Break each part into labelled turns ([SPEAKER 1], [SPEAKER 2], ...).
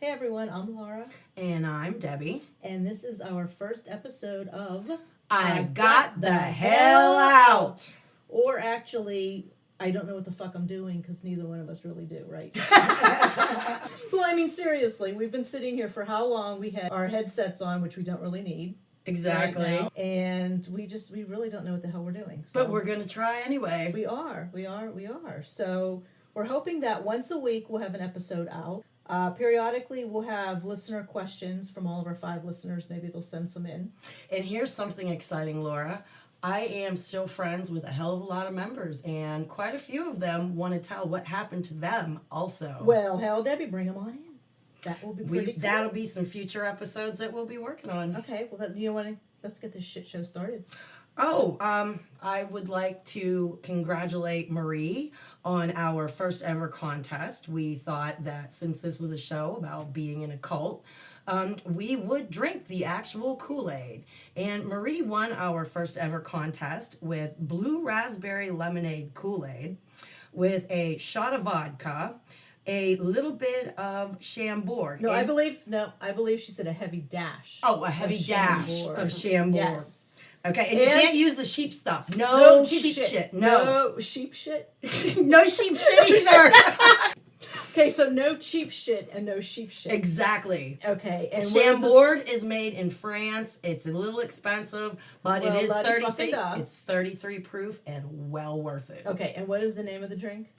[SPEAKER 1] Hey everyone, I'm Laura.
[SPEAKER 2] And I'm Debbie.
[SPEAKER 1] And this is our first episode of
[SPEAKER 2] I Got the Hell Out.
[SPEAKER 1] Or actually, I don't know what the fuck I'm doing because neither one of us really do, right? Well, I mean, seriously, we've been sitting here for how long? We had our headsets on, which we don't really need.
[SPEAKER 2] Exactly.
[SPEAKER 1] Right now, and we really don't know what the hell we're doing. So
[SPEAKER 2] but we're going to try anyway.
[SPEAKER 1] We are. So we're hoping that once a week we'll have an episode out. Periodically, we'll have listener questions from all of our 5 listeners. Maybe they'll send some in.
[SPEAKER 2] And here's something exciting, Laura. I am still friends with a hell of a lot of members, and quite a few of them want to tell what happened to them also.
[SPEAKER 1] Well, hell, Debbie, bring them on in. That will be pretty cool.
[SPEAKER 2] That'll be some future episodes that we'll be working on.
[SPEAKER 1] Okay, well, let's get this shit show started.
[SPEAKER 2] I would like to congratulate Marie on our first ever contest. We thought that since this was a show about being in a cult, we would drink the actual Kool-Aid. And Marie won our first ever contest with blue raspberry lemonade Kool-Aid with a shot of vodka, a little bit of Chambord.
[SPEAKER 1] I believe she said a heavy dash.
[SPEAKER 2] Oh, a heavy dash of Chambord.
[SPEAKER 1] Yes.
[SPEAKER 2] Okay, and you can't use the sheep stuff. No sheep shit.
[SPEAKER 1] No sheep shit?
[SPEAKER 2] No sheep shit either.
[SPEAKER 1] Okay, so no cheap shit and no sheep shit.
[SPEAKER 2] Exactly.
[SPEAKER 1] Okay, and
[SPEAKER 2] Chambord is made in France. It's a little expensive, but it is 33. It's 33 proof and well worth it.
[SPEAKER 1] Okay, and what is the name of the drink?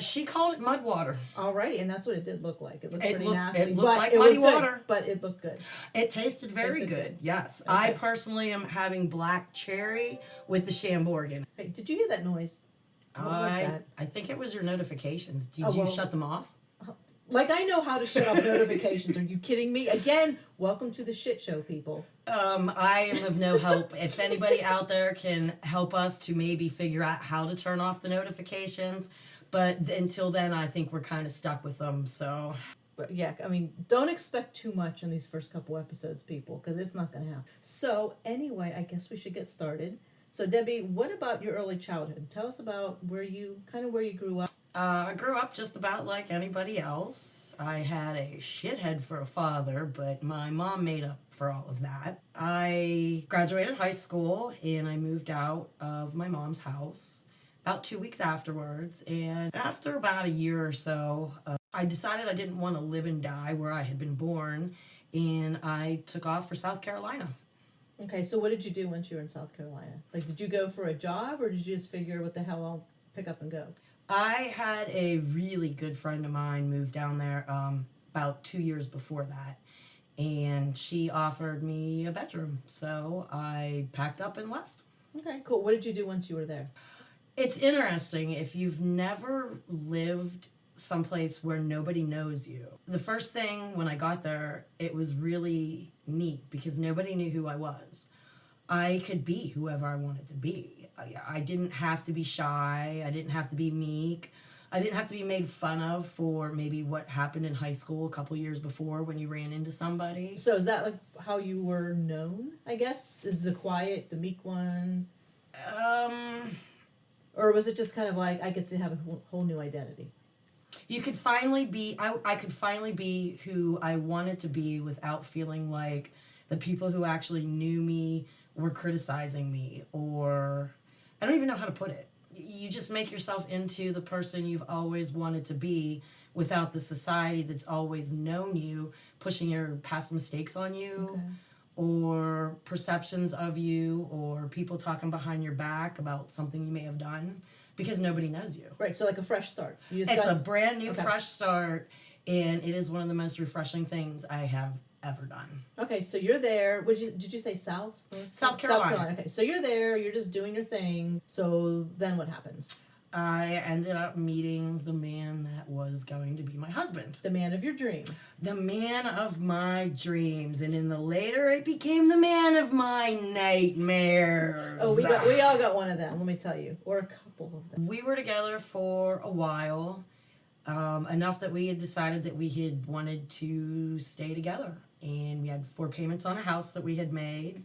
[SPEAKER 2] She called it mud water.
[SPEAKER 1] Alrighty, and that's what it did look like. It looked pretty nasty.
[SPEAKER 2] It looked like muddy water.
[SPEAKER 1] But it looked good.
[SPEAKER 2] It tasted very good. Yes. Okay. I personally am having black cherry with the Chambord in it.
[SPEAKER 1] Hey, did you hear that noise? What was that?
[SPEAKER 2] I think it was your notifications. Did you shut them off?
[SPEAKER 1] Like I know how to shut off notifications. Are you kidding me? Again, welcome to the shit show, people.
[SPEAKER 2] I am of no help. If anybody out there can help us to maybe figure out how to turn off the notifications. But until then, I think we're kind of stuck with them, so...
[SPEAKER 1] But yeah, I mean, don't expect too much in these first couple episodes, people, because it's not going to happen. So, anyway, I guess we should get started. So, Debbie, what about your early childhood? Tell us about where you grew up.
[SPEAKER 2] I grew up just about like anybody else. I had a shithead for a father, but my mom made up for all of that. I graduated high school, and I moved out of my mom's house about 2 weeks afterwards, and after about a year or so, I decided I didn't want to live and die where I had been born, and I took off for South Carolina.
[SPEAKER 1] Okay, so what did you do once you were in South Carolina? Like, did you go for a job, or did you just figure, what the hell, I'll pick up and go?
[SPEAKER 2] I had a really good friend of mine move down there about 2 years before that, and she offered me a bedroom, so I packed up and left.
[SPEAKER 1] Okay, cool. What did you do once you were there?
[SPEAKER 2] It's interesting if you've never lived someplace where nobody knows you. The first thing when I got there, it was really neat because nobody knew who I was. I could be whoever I wanted to be. I didn't have to be shy. I didn't have to be meek. I didn't have to be made fun of for maybe what happened in high school a couple years before when you ran into somebody.
[SPEAKER 1] So is that like how you were known, I guess? Is the quiet, the meek one? Or was it just kind of like, I get to have a whole new identity?
[SPEAKER 2] You could finally be, I could finally be who I wanted to be without feeling like the people who actually knew me were criticizing me, or, I don't even know how to put it. You just make yourself into the person you've always wanted to be without the society that's always known you, pushing your past mistakes on you. Okay. Or perceptions of you, or people talking behind your back about something you may have done, because nobody knows you.
[SPEAKER 1] Right, so like a fresh start.
[SPEAKER 2] It's a brand new fresh start, and it is one of the most refreshing things I have ever done.
[SPEAKER 1] Okay, so you're there. Did you say South?
[SPEAKER 2] South Carolina.
[SPEAKER 1] South Carolina. Okay, so you're there. You're just doing your thing. So then what happens?
[SPEAKER 2] I ended up meeting the man that was going to be my husband.
[SPEAKER 1] The man of your dreams.
[SPEAKER 2] The man of my dreams. And in the later, it became the man of my nightmares.
[SPEAKER 1] Oh, we all got one of them, let me tell you. Or a couple of them.
[SPEAKER 2] We were together for a while. Enough that we had decided that we had wanted to stay together. And we had 4 payments on a house that we had made.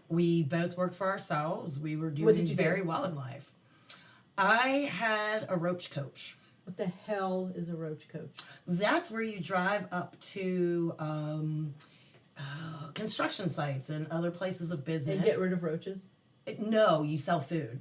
[SPEAKER 2] We both worked for ourselves. We were doing very well in life. I had a roach coach.
[SPEAKER 1] What the hell is a roach coach?
[SPEAKER 2] That's where you drive up to construction sites and other places of business.
[SPEAKER 1] And get rid of roaches?
[SPEAKER 2] No, you sell food.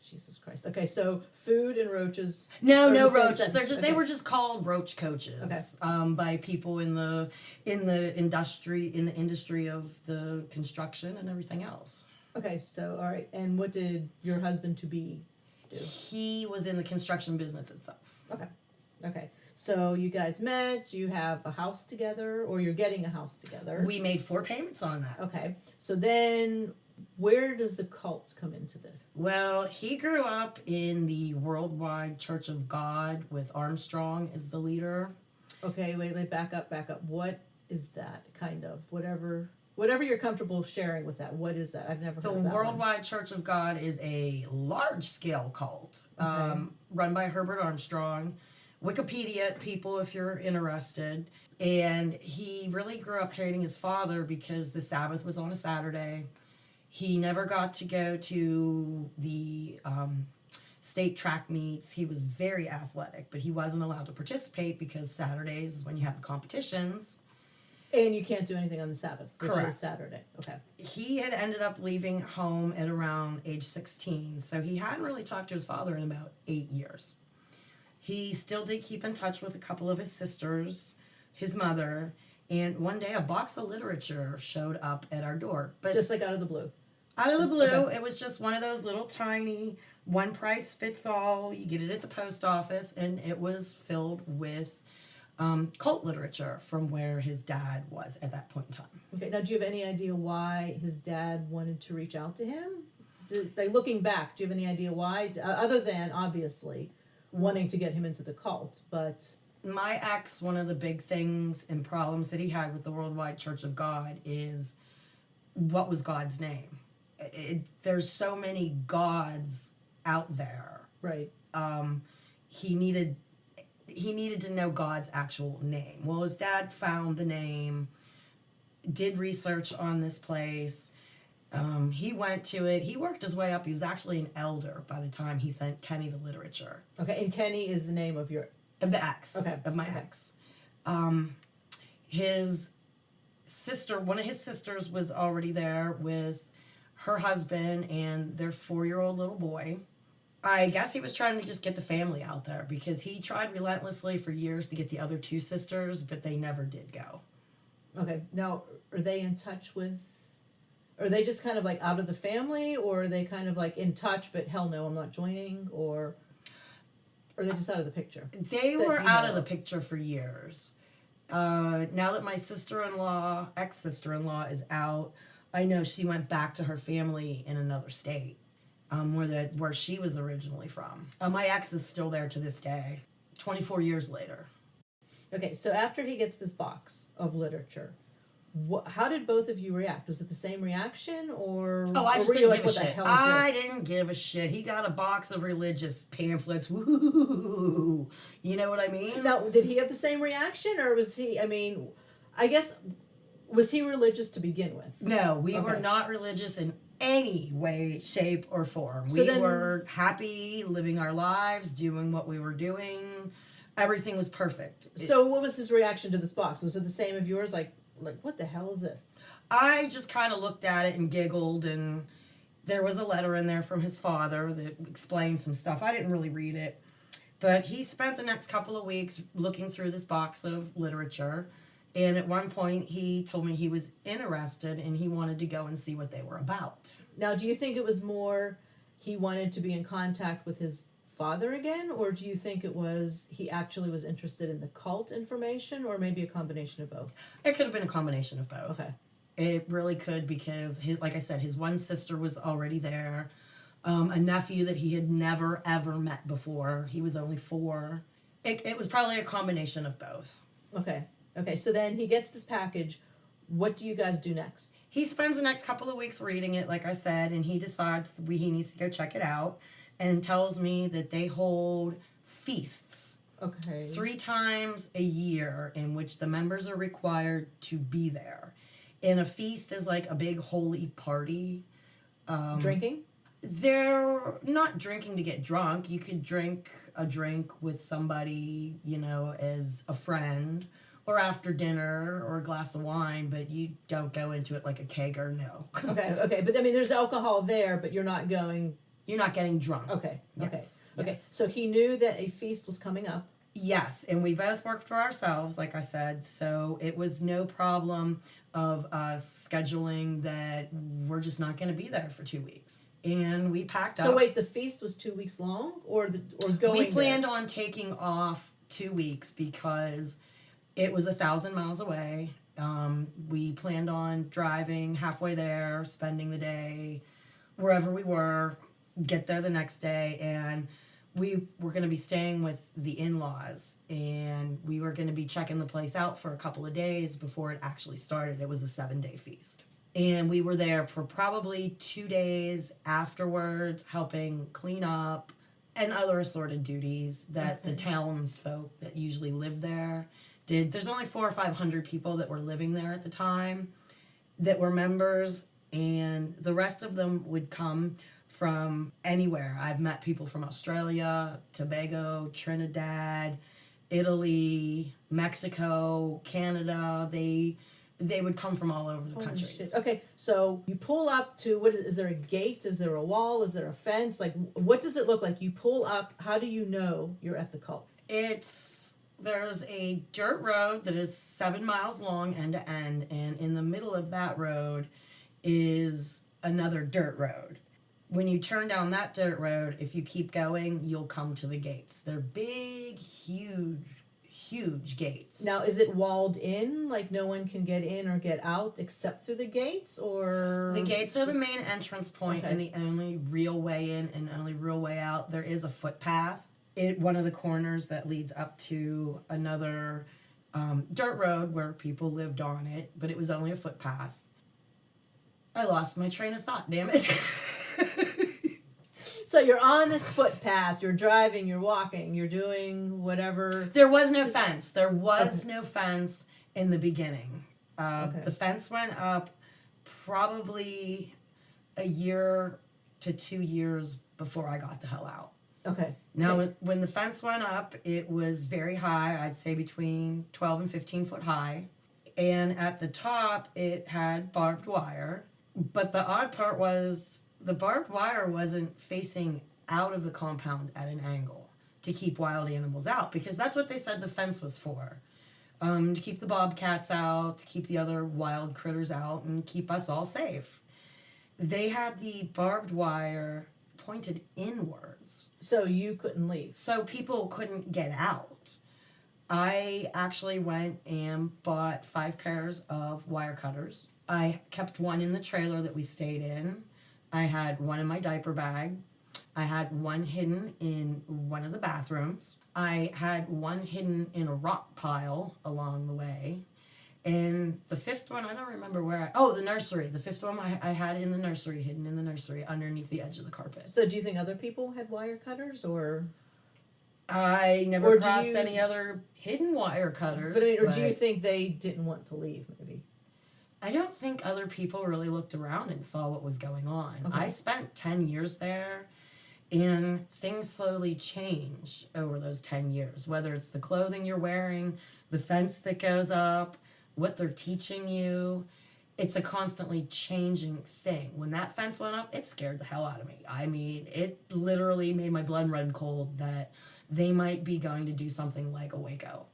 [SPEAKER 1] Jesus Christ. Okay, so food and roaches.
[SPEAKER 2] No
[SPEAKER 1] are the same
[SPEAKER 2] roaches.
[SPEAKER 1] sentence.
[SPEAKER 2] They're just
[SPEAKER 1] Okay.
[SPEAKER 2] they were just called roach coaches.
[SPEAKER 1] Okay.
[SPEAKER 2] By people in the industry of the construction and everything else.
[SPEAKER 1] Okay, so all right. And what did your husband to be do?
[SPEAKER 2] He was in the construction business itself.
[SPEAKER 1] Okay. Okay. So you guys met, you have a house together, or you're getting a house together.
[SPEAKER 2] We made 4 payments on that.
[SPEAKER 1] Okay. So then where does the cult come into this?
[SPEAKER 2] Well, he grew up in the Worldwide Church of God with Armstrong as the leader.
[SPEAKER 1] Okay, wait, back up. What is that kind of? Whatever you're comfortable sharing with that. What is that? I've never heard
[SPEAKER 2] The
[SPEAKER 1] of that
[SPEAKER 2] Worldwide Church of God is a large-scale cult
[SPEAKER 1] Okay.
[SPEAKER 2] run by Herbert Armstrong. Wikipedia people if you're interested. And he really grew up hating his father because the Sabbath was on a Saturday. He never got to go to the state track meets. He was very athletic, but he wasn't allowed to participate because Saturdays is when you have the competitions.
[SPEAKER 1] And you can't do anything on the Sabbath, which
[SPEAKER 2] Correct.
[SPEAKER 1] is Saturday. Okay.
[SPEAKER 2] He had ended up leaving home at around age 16, so he hadn't really talked to his father in about 8 years. He still did keep in touch with a couple of his sisters, his mother, and one day a box of literature showed up at our door. But
[SPEAKER 1] Just like out of the blue.
[SPEAKER 2] out of the blue,
[SPEAKER 1] Okay.
[SPEAKER 2] it was just one of those little tiny, one price fits all. You get it at the post office, and it was filled with cult literature from where his dad was at that point in time.
[SPEAKER 1] Okay. Now, do you have any idea why his dad wanted to reach out to him? Like looking back, do you have any idea why? Other than obviously wanting to get him into the cult, but
[SPEAKER 2] My ex, one of the big things and problems that he had with the Worldwide Church of God is what was God's name? There's so many gods out there.
[SPEAKER 1] right.
[SPEAKER 2] He needed to know God's actual name. Well, his dad found the name, did research on this place. He went to it. He worked his way up. He was actually an elder by the time he sent Kenny the literature.
[SPEAKER 1] Okay. And Kenny is the name of your.
[SPEAKER 2] Of the ex.
[SPEAKER 1] Okay.
[SPEAKER 2] Of my
[SPEAKER 1] Okay.
[SPEAKER 2] ex. His sister, one of his sisters was already there with her husband and their 4-year-old little boy. I guess he was trying to just get the family out there because he tried relentlessly for years to get the other 2 sisters, but they never did go.
[SPEAKER 1] Okay. Now, are they in touch with? Are they just kind of like out of the family, or are they kind of like in touch, but hell no, I'm not joining, or are they just out of the picture?
[SPEAKER 2] They
[SPEAKER 1] That
[SPEAKER 2] were
[SPEAKER 1] you
[SPEAKER 2] out
[SPEAKER 1] know
[SPEAKER 2] of the
[SPEAKER 1] of.
[SPEAKER 2] picture for years. Now that my sister-in-law, ex-sister-in-law is out, I know she went back to her family in another state, where she was originally from. My ex is still there to this day, 24 years later.
[SPEAKER 1] Okay, so after he gets this box of literature, how did both of you react? Was it the same reaction, or
[SPEAKER 2] Oh, I
[SPEAKER 1] or
[SPEAKER 2] just
[SPEAKER 1] were you
[SPEAKER 2] didn't
[SPEAKER 1] like,
[SPEAKER 2] give a
[SPEAKER 1] what the
[SPEAKER 2] shit.
[SPEAKER 1] hell is
[SPEAKER 2] I
[SPEAKER 1] this?
[SPEAKER 2] didn't give a shit. He got a box of religious pamphlets. Woo! You know what I mean?
[SPEAKER 1] Now, did he have the same reaction, or was he? I mean, I guess was he religious to begin with?
[SPEAKER 2] No, we were
[SPEAKER 1] Okay.
[SPEAKER 2] not religious in any way, shape, or form.
[SPEAKER 1] So
[SPEAKER 2] We
[SPEAKER 1] then-
[SPEAKER 2] were happy, living our lives, doing what we were doing. Everything was perfect.
[SPEAKER 1] So, what was his reaction to this box? Was it the same of yours? Like what the hell is this?
[SPEAKER 2] I just kind of looked at it and giggled, and there was a letter in there from his father that explained some stuff. I didn't really read it, but he spent the next couple of weeks looking through this box of literature, and at one point he told me he was interested and he wanted to go and see what they were about.
[SPEAKER 1] Now, do you think it was more he wanted to be in contact with his father again, or do you think it was he actually was interested in the cult information, or maybe a combination of both?
[SPEAKER 2] It could have been a combination of both.
[SPEAKER 1] Okay.
[SPEAKER 2] It really could, because like I said, his one sister was already there. A nephew that he had never ever met before. He was only 4. It was probably a combination of both.
[SPEAKER 1] Okay. So then he gets this package. What do you guys do next?
[SPEAKER 2] He spends the next couple of weeks reading it, like I said, and he decides he needs to go check it out, and tells me that they hold feasts
[SPEAKER 1] Okay.
[SPEAKER 2] 3 times a year in which the members are required to be there. And a feast is like a big holy party.
[SPEAKER 1] Drinking?
[SPEAKER 2] They're not drinking to get drunk. You could drink a drink with somebody, you know, as a friend or after dinner or a glass of wine, but you don't go into it like a kegger, no.
[SPEAKER 1] Okay. But I mean, there's alcohol there, but you're not going.
[SPEAKER 2] You're not getting drunk.
[SPEAKER 1] Okay.
[SPEAKER 2] Yes.
[SPEAKER 1] Okay.
[SPEAKER 2] Yes.
[SPEAKER 1] So he knew that a feast was coming up.
[SPEAKER 2] Yes, and we both worked for ourselves, like I said, so it was no problem of us scheduling that we're just not going to be there for 2 weeks. And we packed up.
[SPEAKER 1] So wait, the feast was 2 weeks long, or going?
[SPEAKER 2] We planned on taking off 2 weeks because it was 1,000 miles away. We planned on driving halfway there, spending the day wherever we were, get there the next day, and we were going to be staying with the in-laws, and we were going to be checking the place out for a couple of days before it actually started. It was a 7-day feast. And we were there for probably 2 days afterwards, helping clean up and other assorted duties that the townsfolk that usually live there did. There's only 400 or 500 people that were living there at the time that were members, and the rest of them would come from anywhere. I've met people from Australia, Tobago, Trinidad, Italy, Mexico, Canada. They would come from all over the
[SPEAKER 1] Holy
[SPEAKER 2] countries.
[SPEAKER 1] shit. Okay, so you pull up to what is there a gate? Is there a wall? Is there a fence? Like, what does it look like? You pull up. How do you know you're at the cult?
[SPEAKER 2] There's a dirt road that is 7 miles long end to end, and in the middle of that road is another dirt road. When you turn down that dirt road, if you keep going, you'll come to the gates. They're big, huge gates.
[SPEAKER 1] Now, is it walled in? Like no one can get in or get out except through the gates, or
[SPEAKER 2] The gates are the main entrance point
[SPEAKER 1] Okay.
[SPEAKER 2] and the only real way in and only real way out. There is a footpath at one of the corners that leads up to another dirt road where people lived on it, but it was only a footpath. I lost my train of thought, damn it.
[SPEAKER 1] So you're on this footpath. You're driving. You're walking. You're doing whatever.
[SPEAKER 2] There was no fence. There was no fence in the beginning.
[SPEAKER 1] Okay.
[SPEAKER 2] The fence went up probably a year to 2 years before I got the hell out.
[SPEAKER 1] Okay.
[SPEAKER 2] Now, when the fence went up, it was very high. I'd say between 12 and 15 foot high. And at the top, it had barbed wire. But the odd part was the barbed wire wasn't facing out of the compound at an angle to keep wild animals out, because that's what they said the fence was for. To keep the bobcats out, to keep the other wild critters out, and keep us all safe. They had the barbed wire pointed inwards,
[SPEAKER 1] So you couldn't leave.
[SPEAKER 2] so people couldn't get out. I actually went and bought 5 pairs of wire cutters. I kept one in the trailer that we stayed in. I had one in my diaper bag. I had one hidden in one of the bathrooms. I had one hidden in a rock pile along the way. And the 5th one, I don't remember where the nursery. The 5th one I had in the nursery, hidden in the nursery underneath the edge of the carpet.
[SPEAKER 1] So do you think other people had wire cutters, or?
[SPEAKER 2] I never
[SPEAKER 1] Or do
[SPEAKER 2] crossed
[SPEAKER 1] you-
[SPEAKER 2] any other hidden wire cutters.
[SPEAKER 1] But I mean, or do you think they didn't want to leave? Maybe.
[SPEAKER 2] I don't think other people really looked around and saw what was going on.
[SPEAKER 1] Okay.
[SPEAKER 2] I spent 10 years there, and things slowly change over those 10 years, whether it's the clothing you're wearing, the fence that goes up, what they're teaching you. It's a constantly changing thing. When that fence went up, it scared the hell out of me. I mean, it literally made my blood run cold that they might be going to do something like a Waco.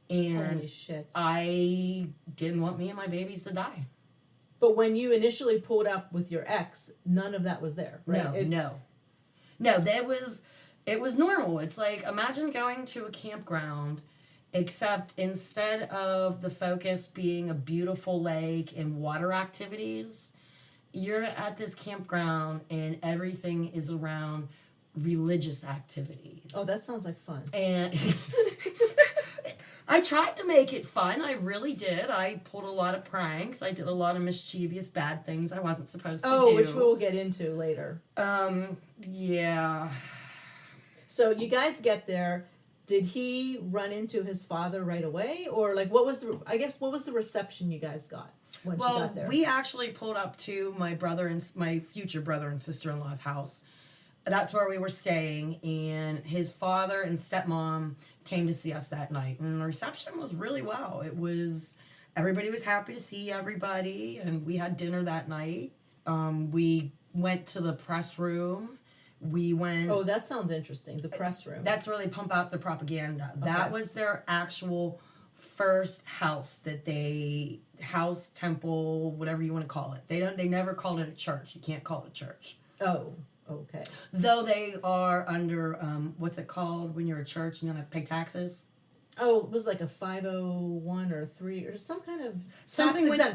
[SPEAKER 2] And
[SPEAKER 1] Holy shit.
[SPEAKER 2] I didn't want me and my babies to die.
[SPEAKER 1] But when you initially pulled up with your ex, none of that was there, right?
[SPEAKER 2] No, it was normal. It's like, imagine going to a campground, except instead of the focus being a beautiful lake and water activities, you're at this campground and everything is around religious activities.
[SPEAKER 1] Oh, that sounds like fun.
[SPEAKER 2] And I tried to make it fun. I really did. I pulled a lot of pranks. I did a lot of mischievous bad things I wasn't supposed to do.
[SPEAKER 1] Oh, which we'll get into later.
[SPEAKER 2] Yeah.
[SPEAKER 1] So you guys get there. Did he run into his father right away, or like what was the reception you guys got once you got there?
[SPEAKER 2] We actually pulled up to my future brother and sister-in-law's house. That's where we were staying, and his father and stepmom came to see us that night, and the reception was really well. Everybody was happy to see everybody, and we had dinner that night. We went to the press room.
[SPEAKER 1] Oh, that sounds interesting. The press room.
[SPEAKER 2] That's where they pump out the propaganda. Okay. That was their actual first house house, temple, whatever you want to call it. They never called it a church. You can't call it a church.
[SPEAKER 1] Oh, okay.
[SPEAKER 2] Though they are under, what's it called when you're a church and you don't have to pay taxes?
[SPEAKER 1] Oh, it was like a 501 or 3 or some kind of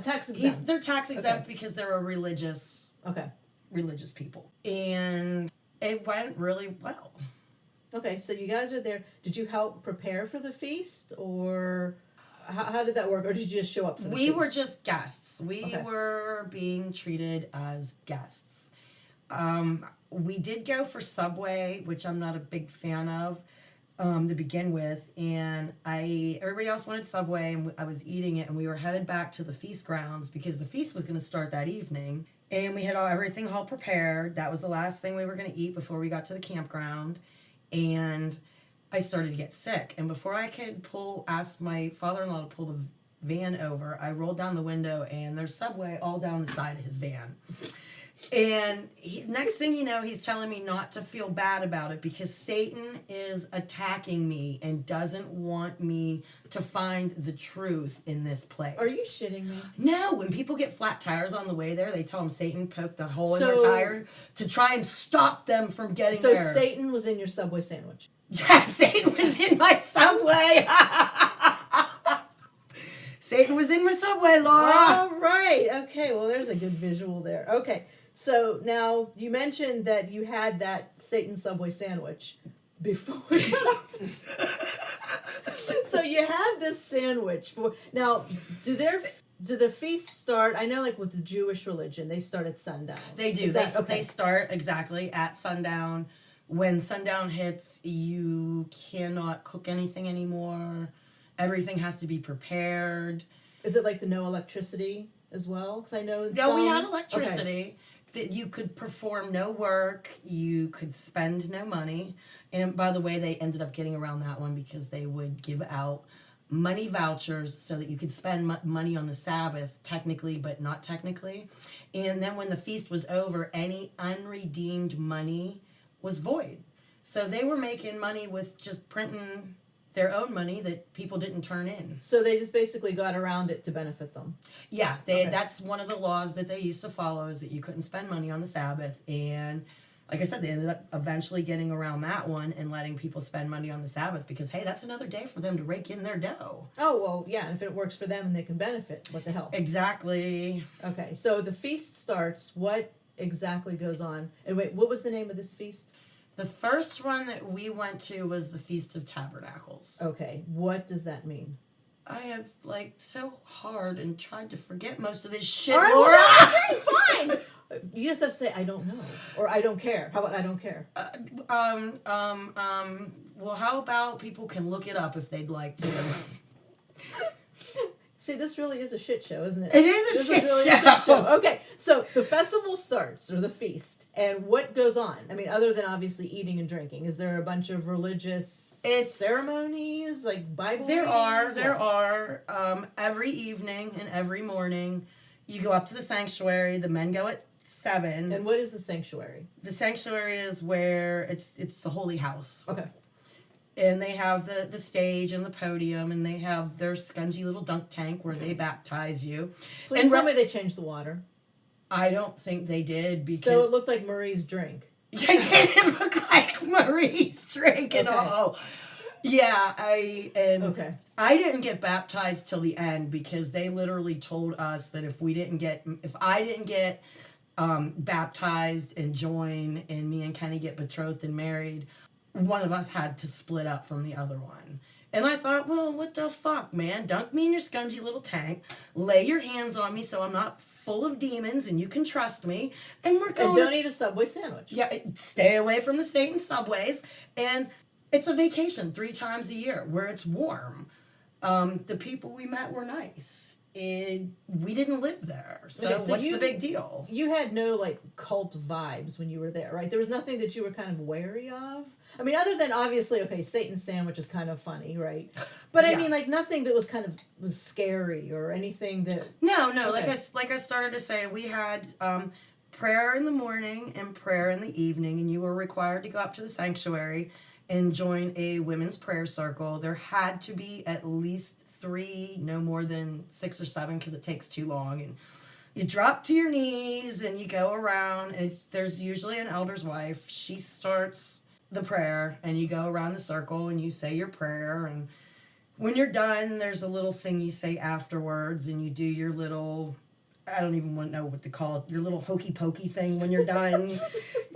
[SPEAKER 1] tax exempt.
[SPEAKER 2] They're tax exempt because they're a religious people. And it went really well.
[SPEAKER 1] Okay, so you guys are there. Did you help prepare for the feast, or how did that work? Or did you just show up for the feast?
[SPEAKER 2] We were just guests. We were being treated as guests. We did go for Subway, which I'm not a big fan of to begin with, and everybody else wanted Subway, and I was eating it, and we were headed back to the feast grounds because the feast was going to start that evening, and we had everything all prepared. That was the last thing we were going to eat before we got to the campground, and I started to get sick, and before I could ask my father-in-law to pull the van over, I rolled down the window, and there's Subway all down the side of his van. And next thing you know, he's telling me not to feel bad about it because Satan is attacking me and doesn't want me to find the truth in this place.
[SPEAKER 1] Are you shitting me?
[SPEAKER 2] No, when people get flat tires on the way there, they tell them Satan poked a hole in their tire to try and stop them from getting there.
[SPEAKER 1] So Satan was in your Subway sandwich?
[SPEAKER 2] Yeah, Satan was in my Subway. Satan was in my Subway, Laura.
[SPEAKER 1] All right. Okay, well, there's a good visual there. Okay. So now you mentioned that you had that Satan Subway sandwich before. So you had this sandwich. Now, do the feasts start? I know, like with the Jewish religion, they start at sundown.
[SPEAKER 2] They do. They start exactly at sundown. When sundown hits, you cannot cook anything anymore. Everything has to be prepared.
[SPEAKER 1] Is it like the no electricity as well? Because I know.
[SPEAKER 2] We had electricity. Okay. That you could perform no work, you could spend no money. And by the way, they ended up getting around that one because they would give out money vouchers so that you could spend money on the Sabbath, technically, but not technically. And then when the feast was over, any unredeemed money was void. So they were making money with just printing their own money that people didn't turn in.
[SPEAKER 1] So they just basically got around it to benefit them.
[SPEAKER 2] Yeah, that's one of the laws that they used to follow, is that you couldn't spend money on the Sabbath. And like I said, they ended up eventually getting around that one and letting people spend money on the Sabbath because, hey, that's another day for them to rake in their dough.
[SPEAKER 1] Oh, well, yeah, and if it works for them and they can benefit, what the hell?
[SPEAKER 2] Exactly.
[SPEAKER 1] Okay, so the feast starts. What exactly goes on? And wait, what was the name of this feast?
[SPEAKER 2] The first one that we went to was the Feast of Tabernacles.
[SPEAKER 1] Okay, what does that mean?
[SPEAKER 2] I have, so hard and tried to forget most of this shit,
[SPEAKER 1] All right,
[SPEAKER 2] Laura.
[SPEAKER 1] Well, okay, fine. You just have to say, I don't know. Or I don't care. How about I don't care?
[SPEAKER 2] Well, how about people can look it up if they'd like to?
[SPEAKER 1] See, this really is a shit show, isn't it?
[SPEAKER 2] It is a shit show.
[SPEAKER 1] Okay, so the festival starts, or the feast, and what goes on? I mean, other than obviously eating and drinking, is there a bunch of religious ceremonies, like Bible
[SPEAKER 2] There
[SPEAKER 1] readings?
[SPEAKER 2] are. Every evening and every morning, you go up to the sanctuary. The men go at 7.
[SPEAKER 1] And what is the sanctuary?
[SPEAKER 2] The sanctuary is where it's the holy house.
[SPEAKER 1] Okay.
[SPEAKER 2] And they have the stage and the podium, and they have their scungy little dunk tank where they baptize you.
[SPEAKER 1] Please tell me they changed the water.
[SPEAKER 2] I don't think they did, because...
[SPEAKER 1] So it looked like Marie's drink.
[SPEAKER 2] It didn't look like Marie's drink at all. Yeah, I didn't get baptized till the end, because they literally told us that if I didn't get baptized and join, and me and Kenny get betrothed and married, one of us had to split up from the other one. And I thought, well, what the fuck, man? Dunk me in your scungy little tank, lay your hands on me so I'm not full of demons and you can trust me, and we're going...
[SPEAKER 1] And don't eat a Subway sandwich.
[SPEAKER 2] Yeah, stay away from the Satan Subways. And It's a vacation 3 times a year where it's warm. The people we met were nice. We didn't live there, so
[SPEAKER 1] Okay, so
[SPEAKER 2] what's the big deal?
[SPEAKER 1] You had no like cult vibes when you were there, right? There was nothing that you were kind of wary of. I mean, other than obviously, okay, Satan's sandwich is kind of funny, right? But I mean,
[SPEAKER 2] Yes.
[SPEAKER 1] like nothing that was scary or anything that.
[SPEAKER 2] No,
[SPEAKER 1] Okay.
[SPEAKER 2] like I started to say, we had prayer in the morning and prayer in the evening, and you were required to go up to the sanctuary and join a women's prayer circle. There had to be at least 3, no more than 6 or 7, because it takes too long. And you drop to your knees and you go around. And there's usually an elder's wife. She starts the prayer, and you go around the circle and you say your prayer. And when you're done, there's a little thing you say afterwards, and you do your little, I don't even want to know what to call it, your little hokey pokey thing when you're done.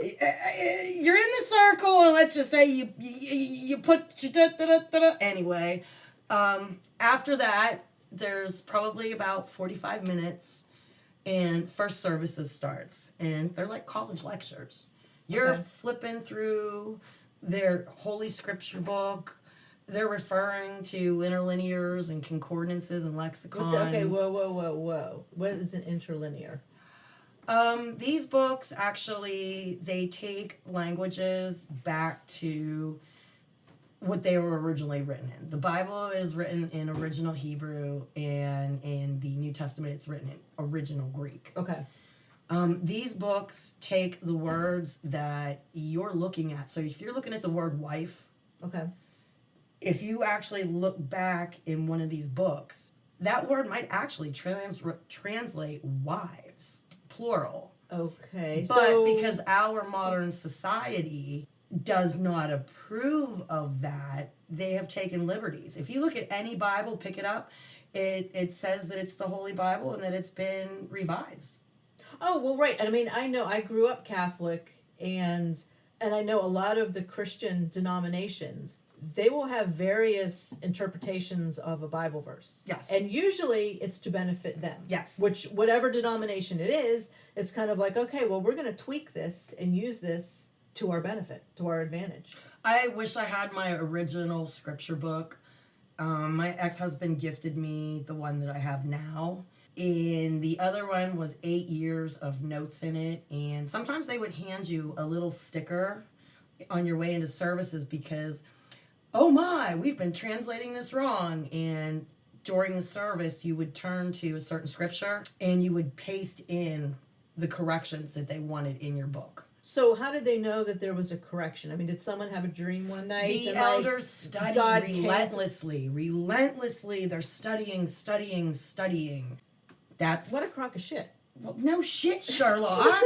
[SPEAKER 2] You're in the circle, and let's just say you put anyway. After that, there's probably about 45 minutes, and first services starts, and they're like college lectures. You're
[SPEAKER 1] Okay.
[SPEAKER 2] flipping through their holy scripture book. They're referring to interlinears and concordances and lexicons.
[SPEAKER 1] Okay, whoa. What is an interlinear?
[SPEAKER 2] These books actually, they take languages back to what they were originally written in. The Bible is written in original Hebrew, and in the New Testament it's written in original Greek.
[SPEAKER 1] Okay.
[SPEAKER 2] These books take the words that you're looking at. So if you're looking at the word wife,
[SPEAKER 1] Okay.
[SPEAKER 2] if you actually look back in one of these books, that word might actually translate wives, plural.
[SPEAKER 1] Okay.
[SPEAKER 2] But
[SPEAKER 1] so
[SPEAKER 2] because our modern society does not approve of that, they have taken liberties. If you look at any Bible, pick it up, it says that it's the Holy Bible and that it's been revised.
[SPEAKER 1] Oh, well, right. I mean, I know I grew up Catholic, and I know a lot of the Christian denominations, they will have various interpretations of a Bible verse.
[SPEAKER 2] Yes.
[SPEAKER 1] And usually it's to benefit them.
[SPEAKER 2] Yes.
[SPEAKER 1] Which, whatever denomination it is, it's kind of like, okay, well, we're going to tweak this and use this to our benefit, to our advantage.
[SPEAKER 2] I wish I had my original scripture book. My ex-husband gifted me the one that I have now. And the other one was 8 years of notes in it. And sometimes they would hand you a little sticker on your way into services because, oh my, we've been translating this wrong. And during the service, you would turn to a certain scripture and you would paste in the corrections that they wanted in your book.
[SPEAKER 1] So how did they know that there was a correction? I mean, did someone have a dream one night?
[SPEAKER 2] The
[SPEAKER 1] and,
[SPEAKER 2] elders study
[SPEAKER 1] God came to-
[SPEAKER 2] relentlessly. They're studying. That's
[SPEAKER 1] What a crock of shit.
[SPEAKER 2] well, no shit, Sherlock.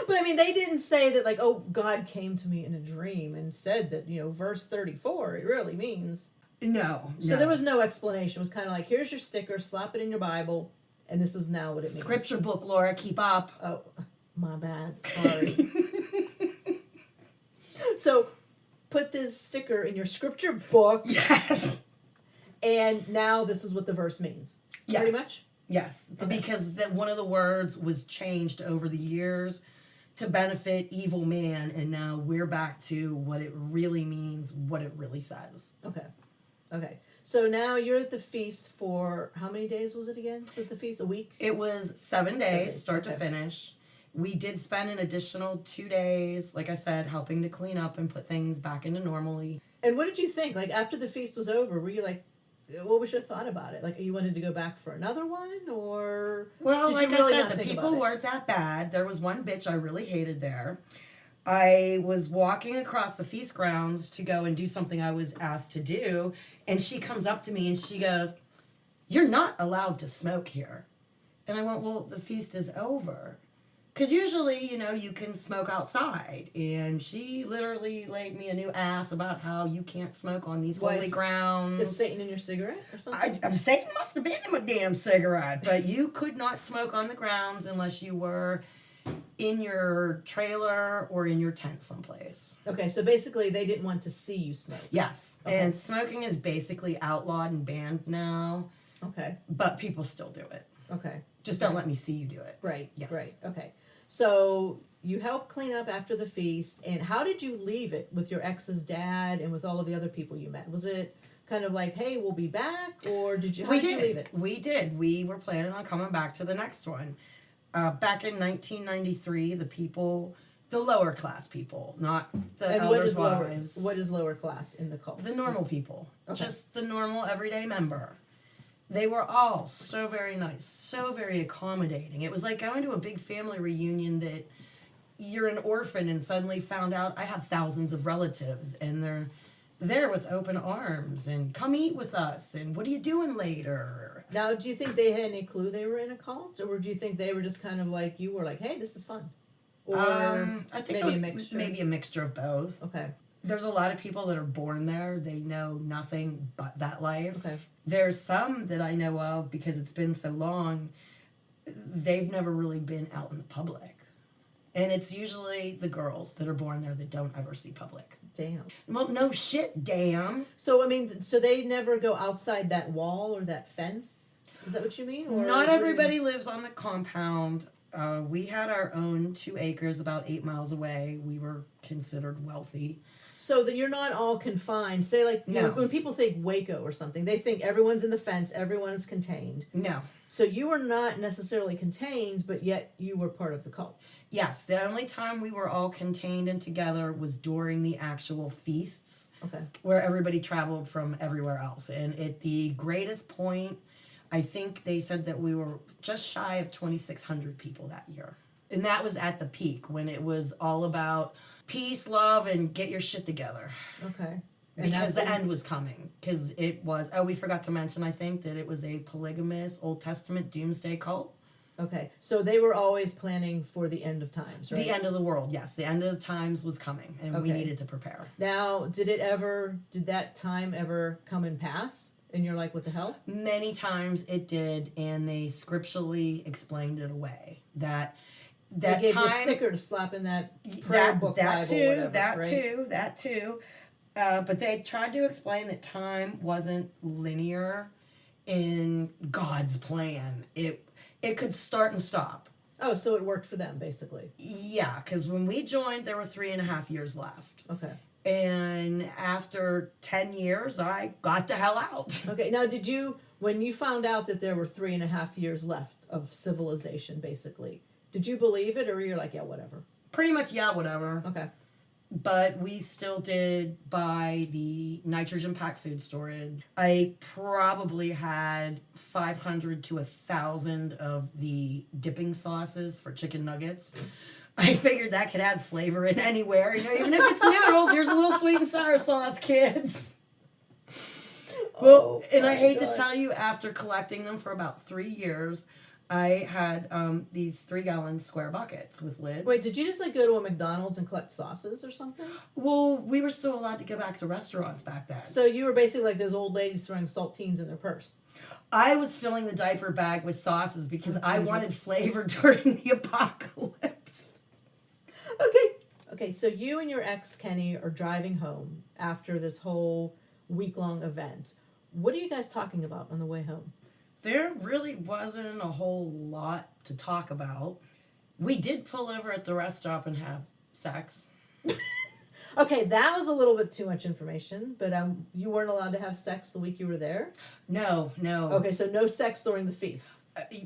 [SPEAKER 1] But I mean, they didn't say that, like, oh, God came to me in a dream and said that, verse 34, it really means.
[SPEAKER 2] No.
[SPEAKER 1] So there was no explanation. It was kind of like, here's your sticker, slap it in your Bible, and this is now what it means.
[SPEAKER 2] Scripture book, Laura, keep up.
[SPEAKER 1] Oh, my bad. Sorry. So put this sticker in your scripture book,
[SPEAKER 2] Yes.
[SPEAKER 1] and now this is what the verse means.
[SPEAKER 2] Yes.
[SPEAKER 1] Pretty much?
[SPEAKER 2] Yes,
[SPEAKER 1] Okay.
[SPEAKER 2] because one of the words was changed over the years to benefit evil man, and now we're back to what it really means, what it really says.
[SPEAKER 1] Okay. So now you're at the feast for, how many days was it again? Was the feast a week?
[SPEAKER 2] It was 7 days,
[SPEAKER 1] days,
[SPEAKER 2] start to
[SPEAKER 1] okay.
[SPEAKER 2] finish. We did spend an additional 2 days, like I said, helping to clean up and put things back into normally.
[SPEAKER 1] And what did you think? Like, after the feast was over, were you like, what was your thought about it? Like, you wanted to go back for another one, or
[SPEAKER 2] Well,
[SPEAKER 1] did
[SPEAKER 2] like
[SPEAKER 1] you really
[SPEAKER 2] I
[SPEAKER 1] not
[SPEAKER 2] said, the
[SPEAKER 1] think
[SPEAKER 2] people
[SPEAKER 1] about it?
[SPEAKER 2] weren't that bad. There was one bitch I really hated there. I was walking across the feast grounds to go and do something I was asked to do, and she comes up to me and she goes, "You're not allowed to smoke here." And I went, "Well, the feast is over." Because usually, you can smoke outside. And she literally laid me a new ass about how you can't smoke on these
[SPEAKER 1] Why
[SPEAKER 2] holy
[SPEAKER 1] is
[SPEAKER 2] grounds.
[SPEAKER 1] Satan in your cigarette or something?
[SPEAKER 2] Satan must have been in my damn cigarette. But you could not smoke on the grounds unless you were in your trailer or in your tent someplace.
[SPEAKER 1] Okay, so basically they didn't want to see you smoke.
[SPEAKER 2] Yes.
[SPEAKER 1] Okay.
[SPEAKER 2] And smoking is basically outlawed and banned now.
[SPEAKER 1] Okay,
[SPEAKER 2] But people still do it.
[SPEAKER 1] okay.
[SPEAKER 2] Just don't let me see you do it.
[SPEAKER 1] Right,
[SPEAKER 2] Yes.
[SPEAKER 1] right, okay. So you helped clean up after the feast, and how did you leave it with your ex's dad and with all of the other people you met? Was it kind of like, hey, we'll be back, or how did you leave it?
[SPEAKER 2] We did. We were planning on coming back to the next one. Back in 1993, the lower class people, not the
[SPEAKER 1] And
[SPEAKER 2] elders' wives.
[SPEAKER 1] what is lower class in the cult?
[SPEAKER 2] The normal people.
[SPEAKER 1] Okay.
[SPEAKER 2] Just the normal everyday member. They were all so very nice, so very accommodating. It was like going to a big family reunion that you're an orphan and suddenly found out I have thousands of relatives and they're there with open arms and come eat with us and what are you doing later?
[SPEAKER 1] Now, do you think they had any clue they were in a cult, or do you think they were just kind of like, you were like, hey, this is fun? Or
[SPEAKER 2] I think maybe a mixture of both.
[SPEAKER 1] Okay.
[SPEAKER 2] There's a lot of people that are born there. They know nothing but that life.
[SPEAKER 1] Okay.
[SPEAKER 2] There's some that I know of because it's been so long, they've never really been out in the public. And it's usually the girls that are born there that don't ever see public.
[SPEAKER 1] Damn.
[SPEAKER 2] Well, no shit, damn.
[SPEAKER 1] So, I mean, so they never go outside that wall or that fence? Is that what you mean? Or
[SPEAKER 2] Not everybody lives on the compound. We had our own 2 acres about 8 miles away. We were considered wealthy.
[SPEAKER 1] So that you're not all confined. Say, like, you know, when people think Waco or something, they think everyone's in the fence, everyone is contained.
[SPEAKER 2] No.
[SPEAKER 1] So you were not necessarily contained, but yet you were part of the cult.
[SPEAKER 2] Yes, the only time we were all contained and together was during the actual feasts.
[SPEAKER 1] Okay.
[SPEAKER 2] Where everybody traveled from everywhere else. And at the greatest point, I think they said that we were just shy of 2,600 people that year. And that was at the peak when it was all about peace, love, and get your shit together.
[SPEAKER 1] Okay. And
[SPEAKER 2] because the end was coming. Because it was, we forgot to mention, I think, that it was a polygamous Old Testament doomsday cult.
[SPEAKER 1] Okay. So they were always planning for the end of times, right?
[SPEAKER 2] The end of the world, yes. The end of the times was coming, and we needed to prepare.
[SPEAKER 1] Now, did that time ever come and pass? And you're like, what the hell?
[SPEAKER 2] Many times it did, and they scripturally explained it away. That
[SPEAKER 1] they gave
[SPEAKER 2] time,
[SPEAKER 1] you a sticker to slap in that prayer book Bible, whatever, right?
[SPEAKER 2] That too. But they tried to explain that time wasn't linear in God's plan. It could start and stop.
[SPEAKER 1] Oh, so it worked for them, basically.
[SPEAKER 2] Yeah, because when we joined, there were 3.5 years left.
[SPEAKER 1] Okay.
[SPEAKER 2] And after 10 years, I got the hell out.
[SPEAKER 1] Okay, now when you found out that there were 3.5 years left of civilization, basically, did you believe it, or you're like, yeah, whatever?
[SPEAKER 2] Pretty much, yeah, whatever.
[SPEAKER 1] Okay.
[SPEAKER 2] But we still did buy the nitrogen packed food storage. I probably had 500 to 1,000 of the dipping sauces for chicken nuggets. I figured that could add flavor in anywhere. You know, even if it's noodles, here's a little sweet and sour sauce, kids. Well, and I hate to tell you, after collecting them for about 3 years, I had these 3-gallon square buckets with lids.
[SPEAKER 1] Wait, did you just like go to a McDonald's and collect sauces or something?
[SPEAKER 2] Well, we were still allowed to go back to restaurants back then.
[SPEAKER 1] So you were basically like those old ladies throwing saltines in their purse.
[SPEAKER 2] I was filling the diaper bag with sauces because I wanted flavor during the apocalypse.
[SPEAKER 1] Okay, so you and your ex, Kenny, are driving home after this whole week-long event. What are you guys talking about on the way home?
[SPEAKER 2] There really wasn't a whole lot to talk about. We did pull over at the rest stop and have sex.
[SPEAKER 1] Okay, that was a little bit too much information, but you weren't allowed to have sex the week you were there?
[SPEAKER 2] No.
[SPEAKER 1] Okay, so no sex during the feast?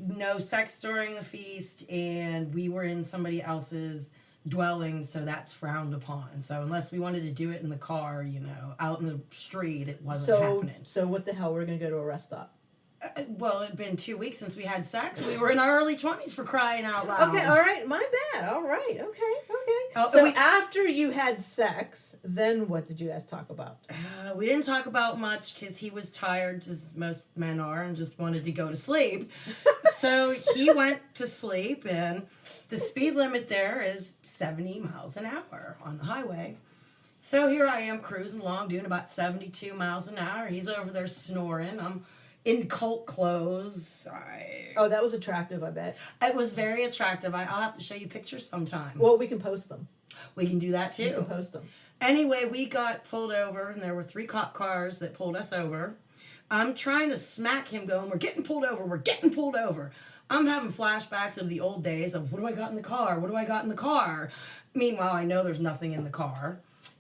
[SPEAKER 2] No sex during the feast, and we were in somebody else's dwelling, so that's frowned upon. So unless we wanted to do it in the car, you know, out in the street, it wasn't happening.
[SPEAKER 1] So what the hell? We're going to go to a rest stop.
[SPEAKER 2] Well, it had been 2 weeks since we had sex. We were in our early 20s, for crying out loud.
[SPEAKER 1] Okay, all right, my bad. All right, okay.
[SPEAKER 2] So
[SPEAKER 1] after you had sex, then what did you guys talk about?
[SPEAKER 2] We didn't talk about much because he was tired, as most men are, and just wanted to go to sleep. So he went to sleep, and the speed limit there is 70 miles an hour on the highway. So here I am cruising along, doing about 72 miles an hour. He's over there snoring. I'm in cult clothes.
[SPEAKER 1] Oh, that was attractive, I bet.
[SPEAKER 2] It was very attractive. I'll have to show you pictures sometime.
[SPEAKER 1] Well, we can post them.
[SPEAKER 2] We can do that too.
[SPEAKER 1] We can post them.
[SPEAKER 2] Anyway, we got pulled over, and there were 3 cop cars that pulled us over. I'm trying to smack him going, we're getting pulled over. I'm having flashbacks of the old days of what do I got in the car? What do I got in the car? Meanwhile, I know there's nothing in the car.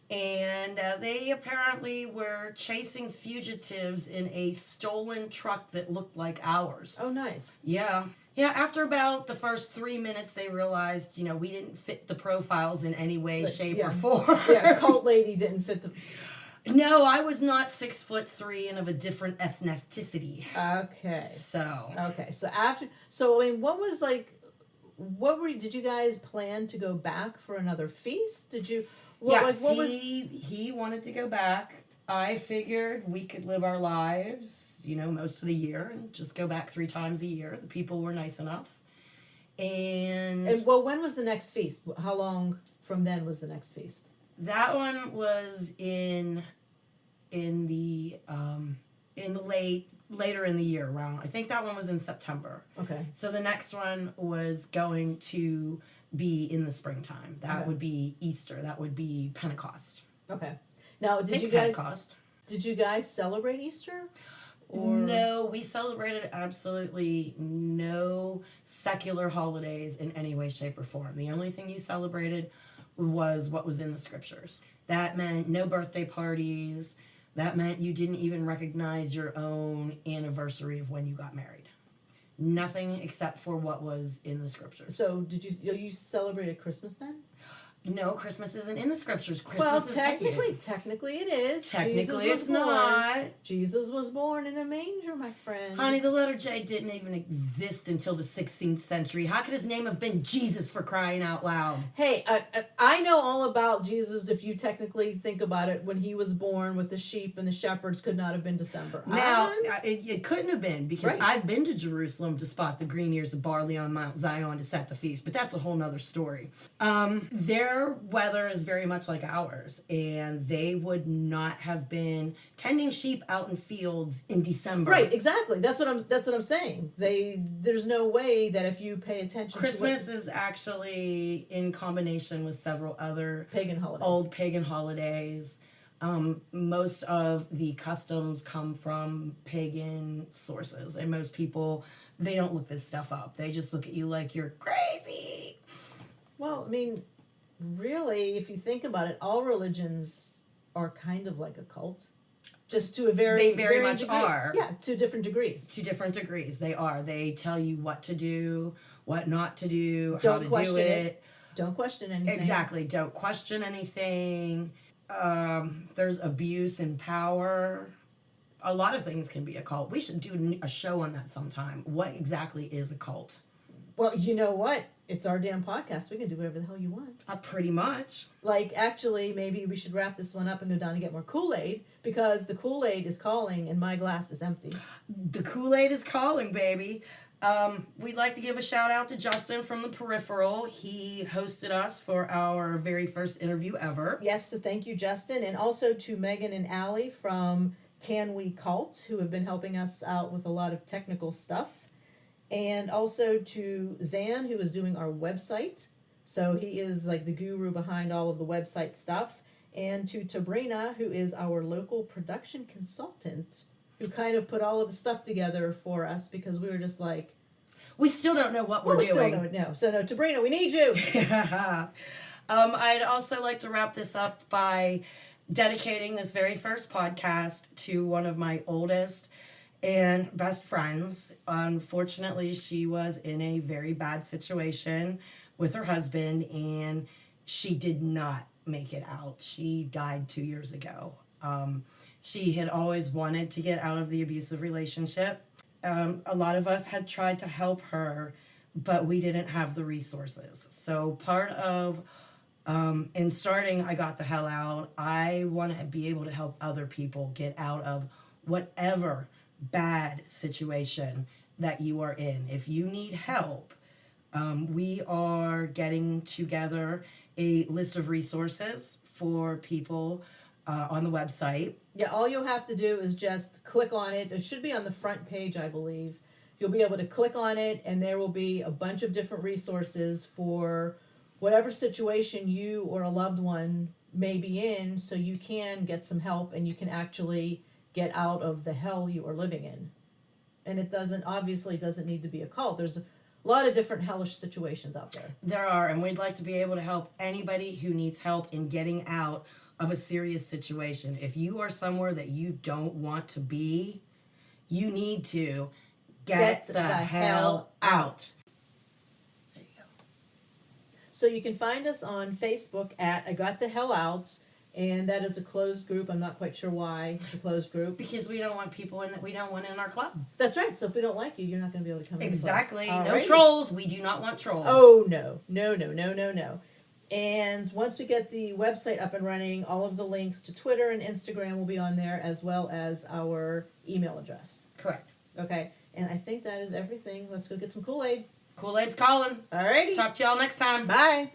[SPEAKER 2] And they apparently were chasing fugitives in a stolen truck that looked like ours.
[SPEAKER 1] Oh, nice.
[SPEAKER 2] Yeah. Yeah, after about the first 3 minutes, they realized, we didn't fit the profiles in any way, shape, or form.
[SPEAKER 1] Yeah, cult lady didn't fit the...
[SPEAKER 2] No, I was not 6'3" and of a different ethnicity.
[SPEAKER 1] Okay.
[SPEAKER 2] So.
[SPEAKER 1] Okay, did you guys plan to go back for another feast? Did you...
[SPEAKER 2] He wanted to go back. I figured we could live our lives, most of the year and just go back 3 times a year. The people were nice enough. And
[SPEAKER 1] when was the next feast? How long from then was the next feast?
[SPEAKER 2] That one was later in the year around. I think that one was in September.
[SPEAKER 1] Okay.
[SPEAKER 2] So the next one was going to be in the springtime. That would be Easter. That would be Pentecost.
[SPEAKER 1] Okay. Now, did you guys celebrate Easter? Or?
[SPEAKER 2] No, we celebrated absolutely no secular holidays in any way, shape, or form. The only thing you celebrated was what was in the scriptures. That meant no birthday parties. That meant you didn't even recognize your own anniversary of when you got married. Nothing except for what was in the scriptures.
[SPEAKER 1] So did you celebrated Christmas then?
[SPEAKER 2] No, Christmas isn't in the scriptures. Christmas
[SPEAKER 1] technically it is.
[SPEAKER 2] Technically it's not.
[SPEAKER 1] Jesus was born in a manger, my friend.
[SPEAKER 2] Honey, the letter J didn't even exist until the 16th century. How could his name have been Jesus, for crying out loud?
[SPEAKER 1] Hey, I know all about Jesus if you technically think about it. When he was born with the sheep and the shepherds could not have been December.
[SPEAKER 2] Now, it couldn't have been because
[SPEAKER 1] right.
[SPEAKER 2] I've been to Jerusalem to spot the green ears of barley on Mount Zion to set the feast, but that's a whole nother story. Their weather is very much like ours, and they would not have been tending sheep out in fields in December.
[SPEAKER 1] Right, exactly. That's what I'm saying. There's no way that if you pay attention
[SPEAKER 2] Christmas is actually in combination with several other old pagan holidays. Most of the customs come from pagan sources, and most people, they don't look this stuff up. They just look at you like you're crazy.
[SPEAKER 1] Well, I mean, really, if you think about it, all religions are kind of like a cult. Just to a
[SPEAKER 2] They very much
[SPEAKER 1] degree.
[SPEAKER 2] are.
[SPEAKER 1] Yeah, to different degrees.
[SPEAKER 2] To different degrees, they are. They tell you what to do, what not to do,
[SPEAKER 1] Don't
[SPEAKER 2] how to
[SPEAKER 1] question
[SPEAKER 2] do it.
[SPEAKER 1] Don't question anything.
[SPEAKER 2] Exactly. Don't question anything. There's abuse and power. A lot of things can be a cult. We should do a show on that sometime. What exactly is a cult?
[SPEAKER 1] Well, you know what? It's our damn podcast. We can do whatever the hell you want.
[SPEAKER 2] Pretty much.
[SPEAKER 1] Like, actually, maybe we should wrap this one up and go down and get more Kool-Aid, because the Kool-Aid is calling and my glass is empty.
[SPEAKER 2] The Kool-Aid is calling, baby. We'd like to give a shout out to Justin from The Peripheral. He hosted us for our very first interview ever.
[SPEAKER 1] Yes, so thank you, Justin. And also to Megan and Allie from Can We Cult, who have been helping us out with a lot of technical stuff. And also to Zan, who is doing our website. So he is like the guru behind all of the website stuff. And to Tabrina, who is our local production consultant, who kind of put all of the stuff together for us, because we were just like...
[SPEAKER 2] We still don't know what we're doing.
[SPEAKER 1] We still don't know. So no, Tabrina, we need you.
[SPEAKER 2] I'd also like to wrap this up by dedicating this very first podcast to one of my oldest and best friends. Unfortunately, she was in a very bad situation with her husband, and she did not make it out. She died 2 years ago. She had always wanted to get out of the abusive relationship. A lot of us had tried to help her, but we didn't have the resources. So part of in starting I Got the Hell Out, I want to be able to help other people get out of whatever bad situation that you are in. If you need help, we are getting together a list of resources for people on the website.
[SPEAKER 1] Yeah, all you'll have to do is just click on it. It should be on the front page, I believe. You'll be able to click on it, and there will be a bunch of different resources for whatever situation you or a loved one may be in, so you can get some help and you can actually get out of the hell you are living in. And it doesn't need to be a cult. There's a lot of different hellish situations out there.
[SPEAKER 2] There are, and we'd like to be able to help anybody who needs help in getting out of a serious situation. If you are somewhere that you don't want to be, you need to get the hell out. There you go.
[SPEAKER 1] So you can find us on Facebook at I Got the Hell Out, and that is a closed group. I'm not quite sure why it's a closed group.
[SPEAKER 2] Because we don't want people in that we don't want in our club.
[SPEAKER 1] That's right. So if we don't like you, you're not going to be able to come
[SPEAKER 2] Exactly.
[SPEAKER 1] in the club.
[SPEAKER 2] No
[SPEAKER 1] Alrighty.
[SPEAKER 2] trolls. We do not want trolls.
[SPEAKER 1] Oh, no. No, no, no, no, no. And once we get the website up and running, all of the links to Twitter and Instagram will be on there, as well as our email address.
[SPEAKER 2] Correct.
[SPEAKER 1] Okay? And I think that is everything. Let's go get some Kool-Aid.
[SPEAKER 2] Kool-Aid's calling.
[SPEAKER 1] Alrighty.
[SPEAKER 2] Talk to y'all next time.
[SPEAKER 1] Bye.